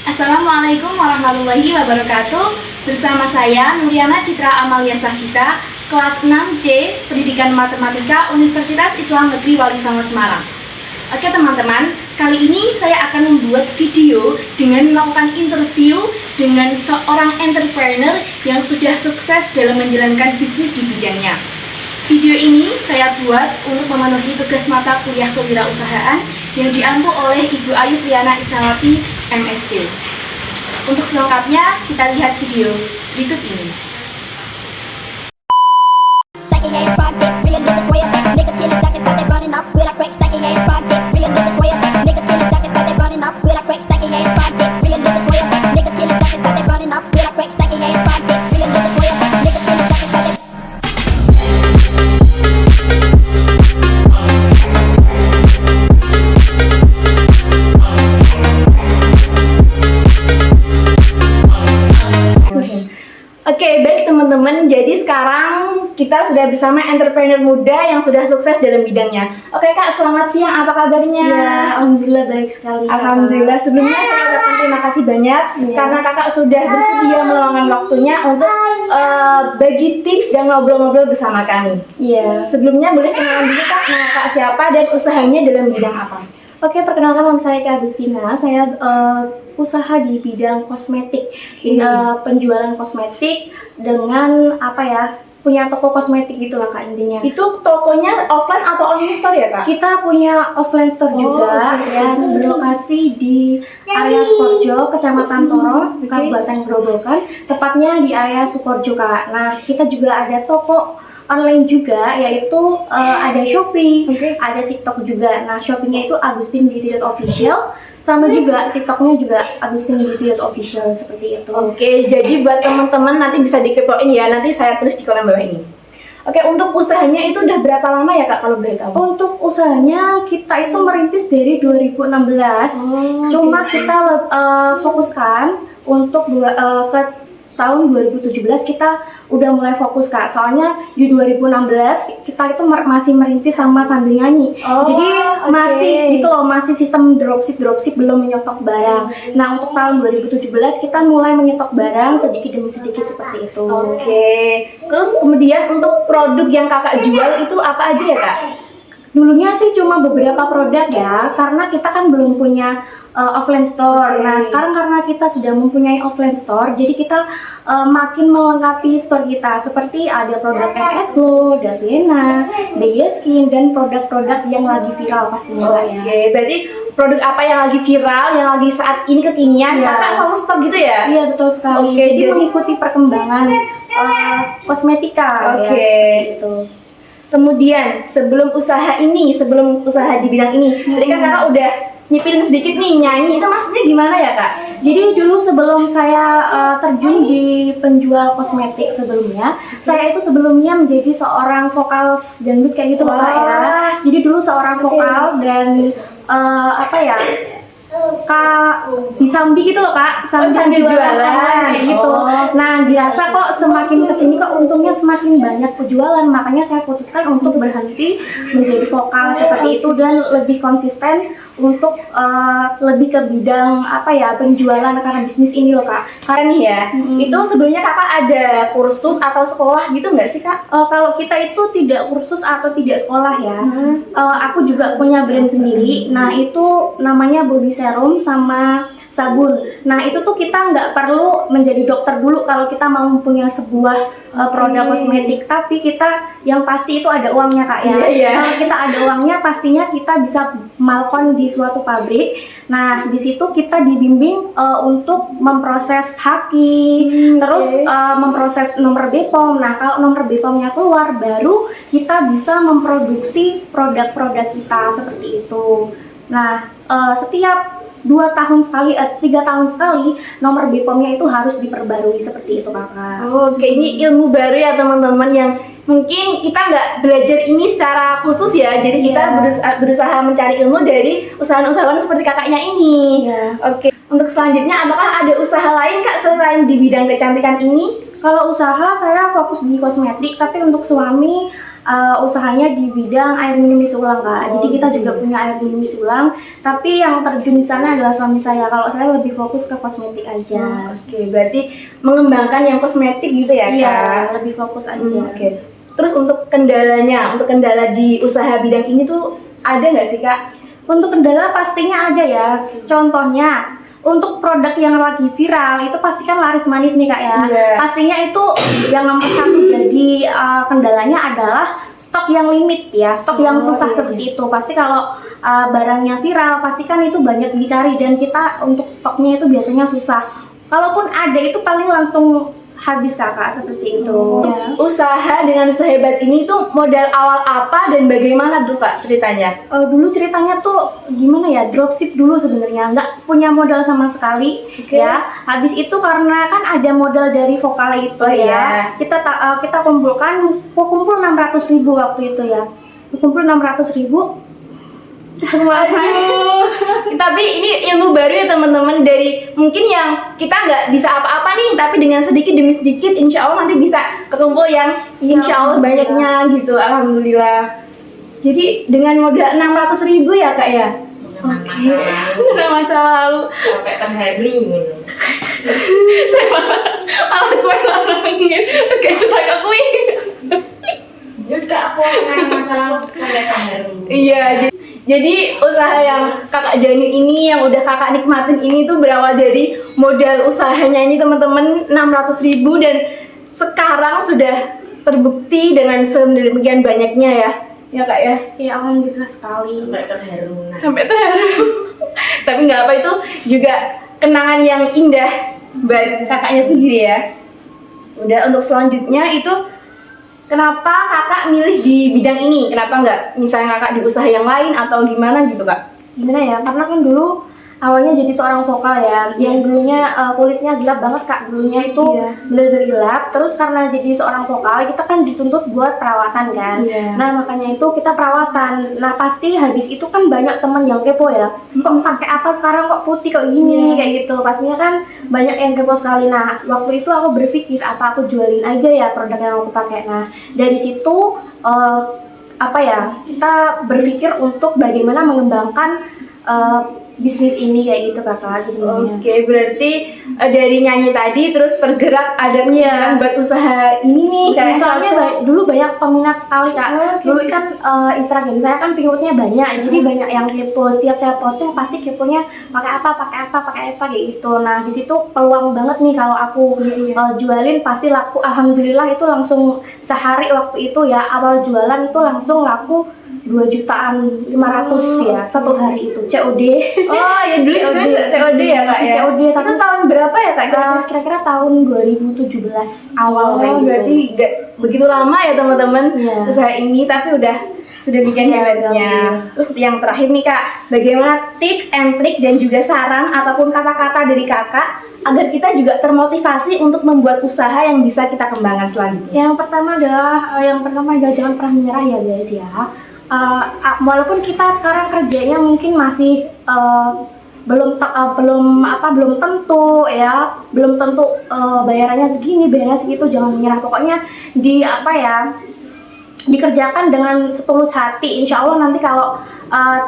Assalamualaikum warahmatullahi wabarakatuh. Bersama saya Nuriana Citra Amalia Sahgita, kelas 6C Pendidikan Matematika Universitas Islam Negeri Wali Songo Semarang. Oke teman-teman, kali ini saya akan membuat video dengan melakukan interview dengan seorang entrepreneur yang sudah sukses dalam menjalankan bisnis di bidangnya. Video ini saya buat untuk memenuhi tugas mata kuliah kewirausahaan yang diampu oleh Ibu Ayu Sriana Isnawati, MSc. Untuk selengkapnya, kita lihat video berikut ini. Oke, baik teman-teman. Jadi sekarang kita sudah bersama entrepreneur muda yang sudah sukses dalam bidangnya. Oke Kak, selamat siang. Apa kabarnya? Ya, alhamdulillah baik sekali. Alhamdulillah. Sebelumnya saya ucapkan terima kasih banyak karena Kakak sudah bersedia meluangkan waktunya untuk bagi tips dan ngobrol-ngobrol bersama kami. Iya. Sebelumnya boleh kenalan dulu Kak, nama Kak siapa dan usahanya dalam bidang apa? Oke, perkenalkan nama saya Kak Agustina. Saya usaha di bidang kosmetik, penjualan kosmetik dengan punya toko kosmetik gitulah Kak intinya. Itu tokonya offline atau online store ya Kak? Kita punya offline store juga yang berlokasi di area Sukorjo, Kecamatan Toro, Kabupaten Grobogan, tepatnya di area Sukorjo Kak. Nah, kita juga ada toko online juga, yaitu ada Shopee, ada TikTok juga. Nah, Shopee-nya itu Agustin Beauty Official, sama juga TikTok-nya juga Agustin Beauty Official, seperti itu. Oke, jadi buat teman-teman nanti bisa dikepoin ya, nanti saya tulis di kolom bawah ini. Oke, untuk usahanya itu udah berapa lama ya Kak kalau boleh tahu? Untuk usahanya kita itu merintis dari 2016, cuma kita fokuskan untuk ke tahun 2017 kita udah mulai fokus Kak. Soalnya di 2016 kita itu masih merintis sama sambil nyanyi. Jadi masih gitu loh, masih sistem dropship belum menyetok barang. Nah, untuk tahun 2017 kita mulai menyetok barang sedikit demi sedikit seperti itu. Terus kemudian untuk produk yang Kakak jual itu apa aja ya Kak? Dulunya sih cuma beberapa produk ya, karena kita kan belum punya offline store. Nah, sekarang karena kita sudah mempunyai offline store, jadi kita makin melengkapi store kita. Seperti ada produk MS Glow, Daviena, BY Skin, dan produk-produk yang lagi viral pastinya ya. Berarti produk apa yang lagi viral, yang lagi saat ini kekinian, Kakak selalu stok gitu ya? Iya, betul sekali. Jadi mengikuti perkembangan kosmetika ya, seperti itu. Kemudian sebelum usaha di bidang ini, tadi kan Kakak udah nyipilin sedikit nih nyanyi, itu maksudnya gimana ya Kak? Jadi dulu sebelum saya terjun di penjual kosmetik sebelumnya, saya itu sebelumnya menjadi seorang vokal dangdut kayak gitu loh Kak ya. Jadi dulu seorang vokal dan Kak di Sambi gitu loh Kak, sambil jualan kayak gitu. Nah, dirasa kok semakin kesini kok untungnya semakin banyak penjualan, makanya saya putuskan untuk berhenti menjadi vokal seperti itu dan lebih konsisten untuk lebih ke bidang penjualan karena bisnis ini loh Kak. Karena nih ya, itu sebelumnya Kakak ada kursus atau sekolah gitu nggak sih Kak? Kalau kita itu tidak kursus atau tidak sekolah ya. Aku juga punya brand sendiri. Nah, itu namanya body serum sama sabun. Nah, itu tuh kita nggak perlu menjadi dokter dulu kalau kita mau punya sebuah produk kosmetik, tapi kita yang pasti itu ada uangnya Kak ya. Kalau kita ada uangnya, pastinya kita bisa malkon di suatu pabrik. Nah, di situ kita dibimbing untuk memproses haki, terus memproses nomor BPOM. Nah, kalau nomor BPOM-nya keluar, baru kita bisa memproduksi produk-produk kita seperti itu. Nah, setiap 2 tahun sekali, 3 tahun sekali nomor BPOM-nya itu harus diperbarui seperti itu Kakak. Oke, ini ilmu baru ya teman-teman yang mungkin kita nggak belajar ini secara khusus ya, jadi kita berusaha mencari ilmu dari usahawan-usahawan seperti kakaknya ini. Oke, untuk selanjutnya apakah ada usaha lain Kak selain di bidang kecantikan ini? Kalau usaha saya fokus di kosmetik, tapi untuk suami usahanya di bidang air minum isi ulang Kak. Jadi kita juga punya air minum isi ulang, tapi yang terjun di sana adalah suami saya. Kalau saya lebih fokus ke kosmetik aja. Oke, berarti mengembangkan yang kosmetik gitu ya, Kak? Iya, lebih fokus aja. Oke. Terus untuk kendala di usaha bidang ini tuh ada nggak sih, Kak? Untuk kendala pastinya ada ya. Contohnya untuk produk yang lagi viral itu pasti kan laris manis nih Kak ya. Iya. Pastinya itu yang nomor satu jadi kendalanya adalah stok yang limit ya, stok yang susah seperti itu. Pasti kalau barangnya viral pasti kan itu banyak dicari dan kita untuk stoknya itu biasanya susah. Kalaupun ada itu paling langsung habis Kakak seperti itu. Ya. Usaha dengan sehebat ini tuh modal awal apa dan bagaimana tuh Kak ceritanya? Dulu ceritanya tuh gimana ya, dropship dulu sebenarnya, nggak punya modal sama sekali. Ya. Habis itu karena kan ada modal dari vokal itu iya. Kita kumpul 600.000 waktu itu ya. Kumpul 600.000. Aduh, tapi ini ilmu baru ya teman-teman, dari mungkin yang kita nggak bisa apa-apa nih, tapi dengan sedikit demi sedikit insya Allah nanti bisa kekumpul yang insya Allah banyaknya gitu. Alhamdulillah. Jadi dengan modal 600.000 ya Kak ya? Oke. Masa lalu sampai terharu malah kue nangis terus kayak suka ke kue. ya Kak, aku mengenai masa lalu sampai terharu. Iya, jadi usaha yang Kakak jalani ini, yang udah Kakak nikmatin ini tuh berawal dari modal usahanya ini teman-teman 600.000 dan sekarang sudah terbukti dengan sedemikian banyaknya ya Kak ya. Ya alhamdulillah sekali. Sampai terharu. Sampai terharu. Tapi nggak apa, itu juga kenangan yang indah buat kakaknya sendiri ya. Udah, untuk selanjutnya itu kenapa Kakak milih di bidang ini? Kenapa nggak misalnya Kakak di usaha yang lain atau gimana gitu Kak? Gimana ya, karena kan dulu awalnya jadi seorang vokal ya, yang dulunya kulitnya gelap banget Kak, dulunya itu bener-bener gelap. Terus karena jadi seorang vokal kita kan dituntut buat perawatan kan. Nah makanya itu kita perawatan. Nah pasti habis itu kan banyak teman yang kepo ya, kok pakai apa sekarang kok putih kok gini kayak gitu. Pastinya kan banyak yang kepo sekali. Nah waktu itu aku berpikir apa aku jualin aja ya produk yang aku pakai. Nah dari situ kita berpikir untuk bagaimana mengembangkan bisnis ini kayak gitu Kakak sebenarnya. Oke, berarti dari nyanyi tadi terus tergerak ada pemikiran buat usaha ini nih kayak soalnya dulu banyak peminat sekali Kak. Dulu kan Instagram saya kan pengikutnya banyak, jadi banyak yang kepo. Setiap saya posting pasti keponya pakai apa kayak gitu. Nah di situ peluang banget nih kalau aku jualin pasti laku. Alhamdulillah itu langsung sehari waktu itu ya, awal jualan itu langsung laku 2.500.000 ya satu hari itu COD. Oh ya, dulu COD ya Kak ya? COD, tapi itu tahun berapa ya Kak? Kira-kira tahun 2017 awal kayak gitu. Berarti gak begitu lama ya teman-teman usaha ini, tapi udah sedemikian hebatnya. Terus yang terakhir nih Kak, bagaimana tips and trick dan juga saran ataupun kata-kata dari Kakak agar kita juga termotivasi untuk membuat usaha yang bisa kita kembangkan selanjutnya? Yang pertama adalah jangan pernah menyerah ya guys ya. Walaupun kita sekarang kerjanya mungkin masih belum tentu ya, belum tentu bayarannya segini, bayarannya segitu, jangan menyerah. Pokoknya dikerjakan dengan setulus hati. Insya Allah nanti kalau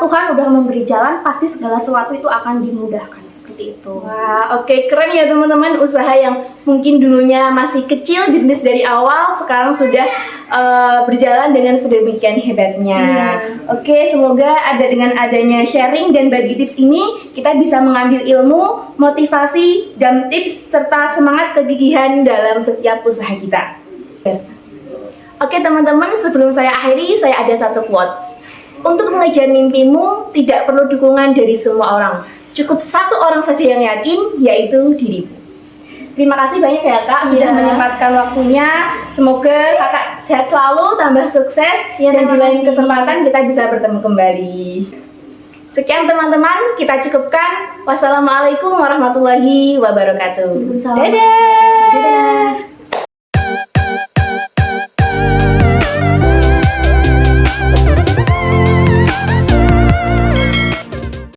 Tuhan udah memberi jalan, pasti segala sesuatu itu akan dimudahkan seperti itu. Wah, oke, keren ya teman-teman. Usaha yang mungkin dulunya masih kecil, bisnis dari awal, sekarang sudah berjalan dengan sedemikian hebatnya. Oke, semoga dengan adanya sharing dan bagi tips ini, kita bisa mengambil ilmu, motivasi, dan tips serta semangat kegigihan dalam setiap usaha kita. Oke teman-teman, sebelum saya akhiri, saya ada satu quotes. Untuk mengejar mimpimu, tidak perlu dukungan dari semua orang. Cukup satu orang saja yang yakin, yaitu dirimu. Terima kasih banyak ya Kak sudah menyempatkan waktunya. Semoga Kakak sehat selalu, tambah sukses, dan di lain kesempatan kita bisa bertemu kembali. Sekian teman-teman, kita cukupkan. Wassalamualaikum warahmatullahi wabarakatuh. Waalaikumsalam. Dadah.